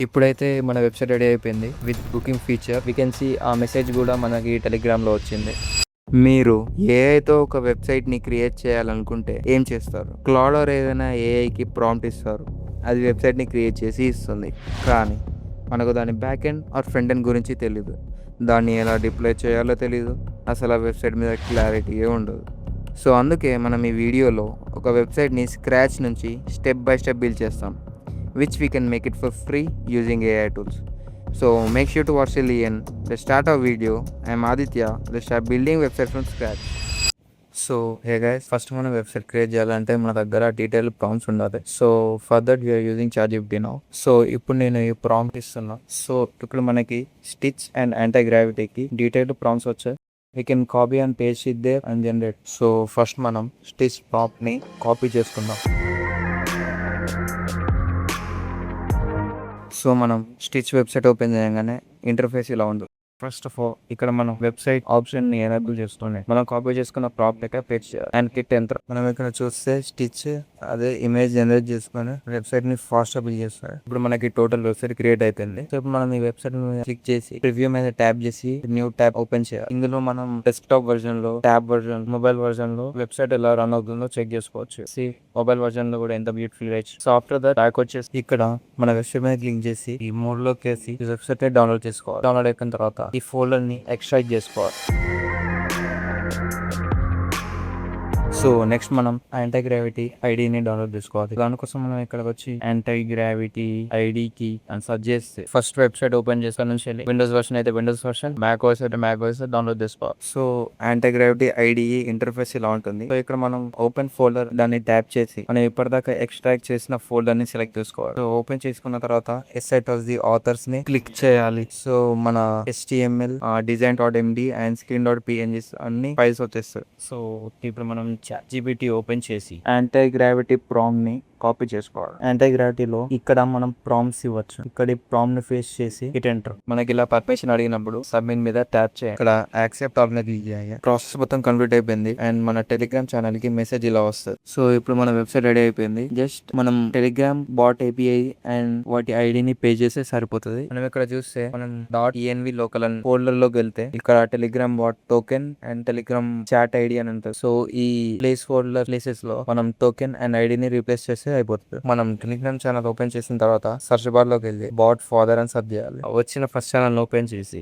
ఇప్పుడైతే మన website ready అయిపోయింది with booking feature. We can see ఆ మెసేజ్ కూడా మనకి టెలిగ్రామ్లో వచ్చింది. మీరు ఏఐతో ఒక వెబ్సైట్ని క్రియేట్ చేయాలనుకుంటే ఏం చేస్తారు? క్లౌడ్ ఆర్ ఏదైనా ఏఐకి ప్రాంప్ట్ ఇస్తారు, అది వెబ్సైట్ని క్రియేట్ చేసి ఇస్తుంది. కానీ మనకు దాని back end or front end గురించి తెలీదు, దాన్ని ఎలా డిప్లాయ్ చేయాలో తెలీదు, అసలు ఆ వెబ్సైట్ మీద క్లారిటీయే ఉండదు. సో అందుకే మనం ఈ వీడియోలో ఒక వెబ్సైట్ని స్క్రాచ్ నుంచి స్టెప్ బై స్టెప్ బిల్డ్ చేస్తాం, which we can make it for free using AI tools. So make sure to watch till the end. Let's start our video. I'm Aditya. Let's start building website from scratch. So hey guys, first మనం website create చేయాలంటే మన దగ్గర detail prompts ఉండాలి. So for that we are using ChatGPT now. So ఇప్పుడు నేను ఈ prompt ఇస్తున్నా. So ఇక్కడ మనకి స్టిచ్ అండ్ యాంటీ గ్రావిటీకి డీటెయిల్డ్ ప్రాంప్ట్స్ వచ్చాయి. We can copy and paste it there and generate. So first మనం స్టిచ్ ప్రాంప్ట్ని కాపీ చేసుకుందాం. సో మనం స్టిచ్ వెబ్సైట్ ఓపెన్ చేయగానే ఇంటర్ఫేస్ ఇలా ఉంది. ఫస్ట్ ఆఫ్ ఆల్ ఇక్కడ మనం వెబ్సైట్ ఆప్షన్ ని ఎనేబుల్ చేసుకుని మనం కాపీ చేసుకున్న ప్రాంప్ట్ లెక్క పేస్ట్ చేయాలి అండ్ కిట్ ఎంటర్. మనం ఇక్కడ చూస్తే స్టిచ్ అదే ఇమేజ్ జనరేట్ చేసుకుని వెబ్సైట్ ని ఫాస్ట్ బిల్డ్ చేస్తాడు. ఇప్పుడు మనకి టోటల్ వెబ్సైట్ క్రియేట్ అయిపోయింది. సో ఇప్పుడు మనం ఈ వెబ్సైట్ క్లిక్ చేసి ప్రివ్యూ మీద ట్యాప్ చేసి న్యూ ట్యాబ్ ఓపెన్ చేయాలి. ఇందులో మనం డెస్క్టాప్ వర్జన్ లో, ట్యాబ్ వర్జన్, మొబైల్ వర్జన్ లో వెబ్సైట్ ఎలా రన్ అవుతుందో చెక్ చేసుకోవచ్చు. మొబైల్ వర్జన్ లో కూడా ఎంత బ్యూటిఫుల్ గా. సో ఆఫ్టర్ దట్ బ్యాక్ వచ్చేసి ఇక్కడ మన వెబ్సైట్ మీద క్లిక్ చేసి ఈ మోడ్ లోకి వేసి వెబ్సైట్ డౌన్లోడ్ చేసుకోవాలి. డౌన్లోడ్ అయిన తర్వాత ఈ ఫోల్డర్ ని ఎక్స్ట్రాక్ట్ చేసుకోవాలి. సో నెక్స్ట్ మనం యాంటీ గ్రావిటీ ఐడిని డౌన్లోడ్ చేసుకోవాలి. దానికోసం మనం ఇక్కడ వచ్చి యాంటీ గ్రావిటీ ఐడికి అని సర్చ్ చేస్తే ఫస్ట్ వెబ్సైట్ ఓపెన్ చేసుకుని నుంచి విండోస్ వర్షన్ అయితే విండోస్ వర్షన్, మ్యాక్ ఓఎస్ అయితే మ్యాక్ ఓఎస్ డౌన్లోడ్ చేసుకోవాలి. So anti gravity ID interface ఇలా ఉంటుంది. సో ఇక్కడ మనం ఓపెన్ ఫోల్డర్ దాన్ని ట్యాప్ చేసి మనం ఇప్పటిదాకా ఎక్స్ట్రాక్ట్ చేసిన ఫోల్డర్ ని సెలెక్ట్ చేసుకోవాలి. సో ఓపెన్ చేసుకున్న తర్వాత ఎస్ఐట్ ఆఫ్ ది ఆథర్స్ ని క్లిక్ చేయాలి. సో మన HTML, design.md అండ్ screen.png అన్ని ఫైల్స్ వచ్చేస్తాయి. సో ఇప్పుడు మనం ChatGPT ఓపెన్ చేసి యాంటీ గ్రావిటీ ప్రాంప్ట్ ని కాపీ చేసుకోవాలి. యాంటీ గ్రావిటీలో ఇక్కడ మనం ప్రాంప్ట్స్ ఇవ్వచ్చు. ఇక్కడ ఈ ప్రాంప్ట్ ని ఫేస్ చేసి హిట్ ఎంటర్. మనకి ఇలా పర్మిషన్ అడిగినప్పుడు సబ్మిట్ మీద ట్యాప్ చేయాలి. ఇక్కడ యాక్సెప్ట్ ఆల్ మీద క్లిక్ చేయాలి. ప్రాసెస్ మొత్తం కంప్లీట్ అయిపోయింది అండ్ మన టెలిగ్రామ్ ఛానల్ కి మెసేజ్ ఇలా వస్తుంది. సో ఇప్పుడు మన వెబ్సైట్ రెడీ అయిపోయింది. జస్ట్ మనం టెలిగ్రామ్ బాట్ API అండ్ వాటి ఐడిని పే చేస్తే సరిపోతుంది. మనం ఇక్కడ చూస్తే మనం .env లోకల్ అని ఫోల్డర్ లోకి వెళ్తే ఇక్కడ Telegram bot token and Telegram chat ID అని ఉంటుంది. సో ఈ ప్లేస్ ఫోల్డర్ ప్లేసెస్ లో మనం టోకెన్ అండ్ ఐడిని రీప్లేస్ చేస్తే అయిపోతుంది. మనం టెలిగ్రామ్ ఛానల్ ఓపెన్ చేసిన తర్వాత సర్చ్ బార్ లోకి వెళ్ళి బాట్ ఫాదర్ అని సర్చ్ చేయాలి. వచ్చిన ఫస్ట్ ఛానల్ ఓపెన్ చేసి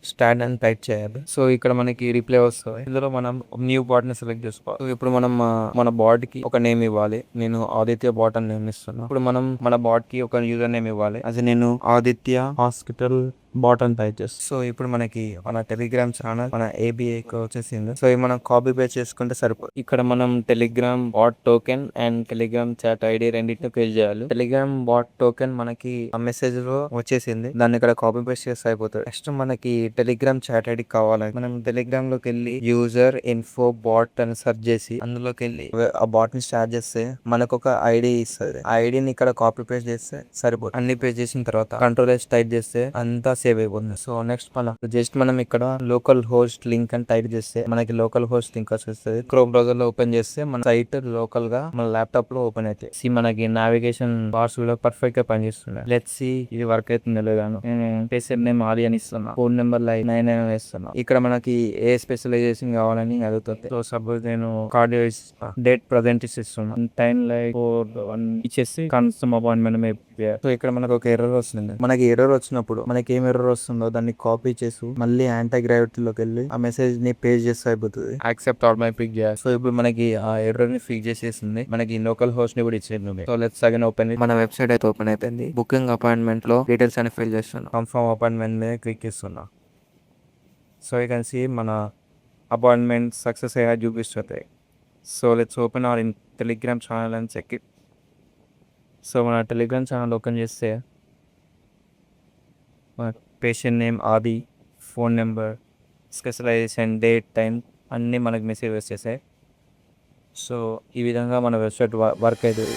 /స్టాండ్ అని టైప్ చేయాలి. సో ఇక్కడ మనకి రిప్లై వస్తుంది. ఇందులో మనం న్యూ బాట్ ని సెలెక్ట్ చేసుకోవాలి. సో ఇప్పుడు మనం మన బాట్ కి ఒక నేమ్ ఇవ్వాలి. నేను ఆదిత్య బాట్ అని నేమ్ ఇస్తున్నా. ఇప్పుడు మనం మన బాట్ కి ఒక యూజర్ నేమ్ ఇవ్వాలి. అది నేను ఆదిత్య హాస్పిటల్ బాట్ అని టైప్ చేస్తాం. సో ఇప్పుడు మనకి మన టెలిగ్రామ్ ఛానల్ మన API వచ్చేసింది. సో మనం కాపీ పేస్ట్ చేసుకుంటే సరిపోతుంది. ఇక్కడ మనం Telegram bot token and Telegram chat ID రెండింటిని పేస్ట్ చేయాలి. టెలిగ్రామ్ బాట్ టోకెన్ మనకి ఆ మెసేజ్ లో వచ్చేసింది. దాన్ని ఇక్కడ కాపీ పేస్ట్ చేస్తే అయిపోతుంది. నెక్స్ట్ మనకి టెలిగ్రామ్ చాట్ ఐడి కావాలి. మనం టెలిగ్రామ్ లోకి వెళ్ళి యూజర్ ఇన్ఫో బాట్ అని సెర్చ్ చేసి అందులోకి వెళ్ళి ఆ బాట్ ని స్టార్ట్ చేస్తే మనకు ఒక ఐడి ఇస్తుంది. ఆ ఐడిని ఇక్కడ కాపీ పేస్ట్ చేస్తే సరిపోతుంది. అన్ని పేస్ట్ చేసిన తర్వాత కంట్రోల్ టైప్ చేస్తే అంతా సేవ్ అయిపోతుంది. సో నెక్స్ట్ మనం ఇక్కడ లోకల్ హోస్ట్ లింక్ అని టైప్ చేస్తే మనకి లోకల్ హోస్ట్ లింక్ వచ్చేస్తుంది. క్రోమ్ బ్రౌజర్ లో ఓపెన్ చేస్తే మన సైట్ లోకల్ గా మన ల్యాప్టాప్ లో ఓపెన్ అవుతాయి. మనకి నావిగేషన్ బార్స్ కూడా పర్ఫెక్ట్ గా పనిచేస్తున్నాయి. లెట్స్ సీ ఇది వర్క్ అవుతుంది లేదాను. నేను పేషెంట్ నేమ్ ఆది అని ఇస్తున్నా. ఫోన్ నెంబర్ 9 వేస్తున్నా. ఇక్కడ మనకి ఏ స్పెషలైజేషన్ కావాలని అడుగుతుంది. సో సపోజ్ నేను కార్డియో డేట్ ప్రజెంట్ ఇస్తున్నా. టైం లైక్ 4 ఇచ్చేసి కన్సమ్ అపాయింట్మెంట్. సో ఇక్కడ మనకు ఒక ఎర్రర్ వస్తుంది. మనకి ఎర్రర్ వచ్చినప్పుడు మనకి ఏం ఎర్రర్ వస్తుందో దాన్ని కాపీ చేసి మళ్ళీ యాంటీ గ్రావిటీలోకి వెళ్ళి ఆ మెసేజ్ ని పేస్ట్ చేస్తే అయిపోతుంది. యాక్సెప్ట్ ఆల్ మై పిక్ చేయాలి. సో ఇప్పుడు మనకి ఆ ఎర్రర్ ని ఫిక్స్ చేసేసింది. మనకి లోకల్ హోస్ట్ ని కూడా ఇచ్చేది. So let's again open. మన వెబ్సైట్ అయితే ఓపెన్ అయిపోయింది. బుకింగ్ అపాయింట్మెంట్ లో డీటెయిల్స్ అని ఫిల్ చేస్తున్నా. కన్ఫర్మ్ అపాయింట్మెంట్ మీద క్లిక్ చేస్తున్నా. సో యూ కెన్ సీ మన అపాయింట్మెంట్ సక్సెస్ అయ్యా చూపిస్తుంది. So let's open our in Telegram channel and check it. So మన టెలిగ్రామ్ ఛానల్ ఓపెన్ చేస్తే మన patient name Aadi, phone number, specialization, date, time అన్నీ మనకు మెసేజ్ వచ్చేసాయి. సో ఈ విధంగా మన వెబ్సైట్ వర్క్ అవుతుంది.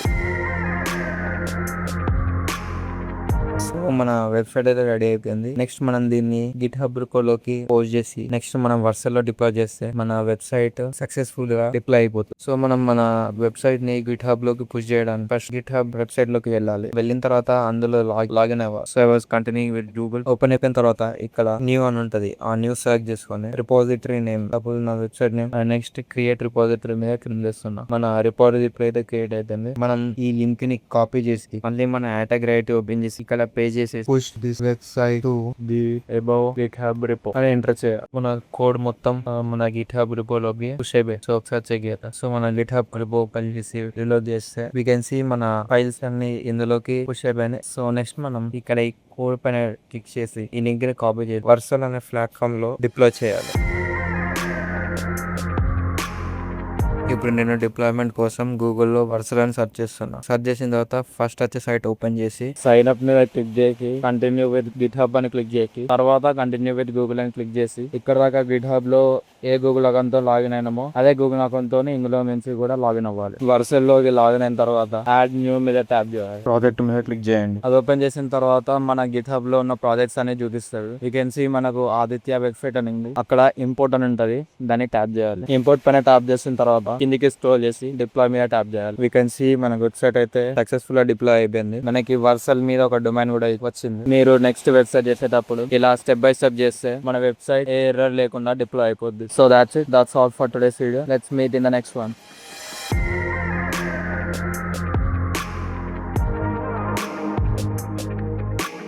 సో మన వెబ్సైట్ అయితే రెడీ అయిపోయింది. నెక్స్ట్ మనం దీన్ని గిట్ హబ్ లోకి పోస్ట్ చేసి నెక్స్ట్ మనం వర్సల్లో డిప్లాయ్ చేస్తే మన వెబ్సైట్ సక్సెస్ఫుల్ గా డిప్లాయ్ అయిపోతుంది. సో మనం మన వెబ్సైట్ ని గిట్ హబ్ లోకి పుష్ చేయడానికి ఫస్ట్ గిట్ హబ్ వెబ్సైట్ లోకి వెళ్ళాలి. వెళ్ళిన తర్వాత అందులో లాగిన్ అవ్వాలి. So I was continuing with Google. Open అయిపోయిన తర్వాత ఇక్కడ న్యూ అని ఉంటది. ఆ న్యూ సెలెక్ట్ చేసుకొని రిపోజిటరీ నేమ్ సపోజ్ నా website name next create repository మీద క్లిక్ చేస్తున్నా. మన రిపోజిటరీ అయితే క్రియేట్ అయిపోయింది. మనం ఈ లింక్ ని కాపీ చేసి మళ్ళీ మన యాటగ్రైటీ ఓపెన్ చేసి ఇక్కడ పే చేసి push this website to the above GitHub repo అని ఎంటర్ చేయాలి. మన కోడ్ మొత్తం మన గిట్హబ్ రిపో లోకి పుష్ అయిపోయి. సో ఒకసారి చెక్ చేద్దాం. సో మన గిట్హబ్ రిపో ఓపెన్ చేసి రీలోడ్ చేస్తే వీ కెన్ సీ మన ఫైల్స్ అన్ని ఇందులోకి పుష్ అయిపోయినాయి. సో నెక్స్ట్ మనం ఇక్కడ ఈ కోడ్ పైన క్లిక్ చేసి ఈ లింక్ ని కాపీ చేసి వర్సల్ అనే ప్లాట్ఫామ్ లో డిప్లాయ్ చేయాలి. ఇప్పుడు నేను డిప్లాయ్మెంట్ కోసం గూగుల్లో వర్సల్ అని సెర్చ్ చేస్తున్నా. సెర్చ్ చేసిన తర్వాత ఫస్ట్ వచ్చే సైట్ ఓపెన్ చేసి సైన్ అప్ మీద క్లిక్ చేసి కంటిన్యూ విత్ గిట్ హబ్ అని క్లిక్ చేసి తర్వాత కంటిన్యూ విత్ గూగుల్ అని క్లిక్ చేసి ఇక్కడ దాకా గిట్ హబ్ లో ఏ గూగుల్ అకౌంట్ తో లాగిన్ అయినామో అదే గూగుల్ అకౌంట్ తో ఇందులో నుంచి కూడా లాగిన్ అవ్వాలి. వర్సల్ లోకి లాగిన్ అయిన తర్వాత యాడ్ న్యూ మీద ట్యాప్ చేయాలి. ప్రాజెక్ట్ మీద క్లిక్ చేయండి. అది ఓపెన్ చేసిన తర్వాత మన గిట్ హబ్ లో ఉన్న ప్రాజెక్ట్స్ అనేది చూపిస్తాడు. యూ కెన్ సీ మనకు ఆదిత్య వెబ్సైట్ అని ఉంది. అక్కడ ఇంపోర్ట్ అని ఉంటది. దాన్ని ట్యాప్ చేయాలి. ఇంపోర్ట్ పైన ట్యాప్ చేసిన తర్వాత కిందికి స్క్రోల్ చేసి డిప్లాయ్ మీద ట్యాప్ చేయాలి. వీ కెన్ సీ మన వెబ్సైట్ అయితే సక్సెస్ఫుల్ గా డిప్లాయ్ అయిపోయింది. మనకి వర్సల్ మీద ఒక డొమైన్ కూడా వచ్చింది. మీరు నెక్స్ట్ వెబ్సైట్ చేసేటప్పుడు ఇలా స్టెప్ బై స్టెప్ చేస్తే మన వెబ్సైట్ ఏ ఎర్రర్ లేకుండా డిప్లాయ్ అయిపోద్ది. So that's all for today's video. Let's meet in the next one.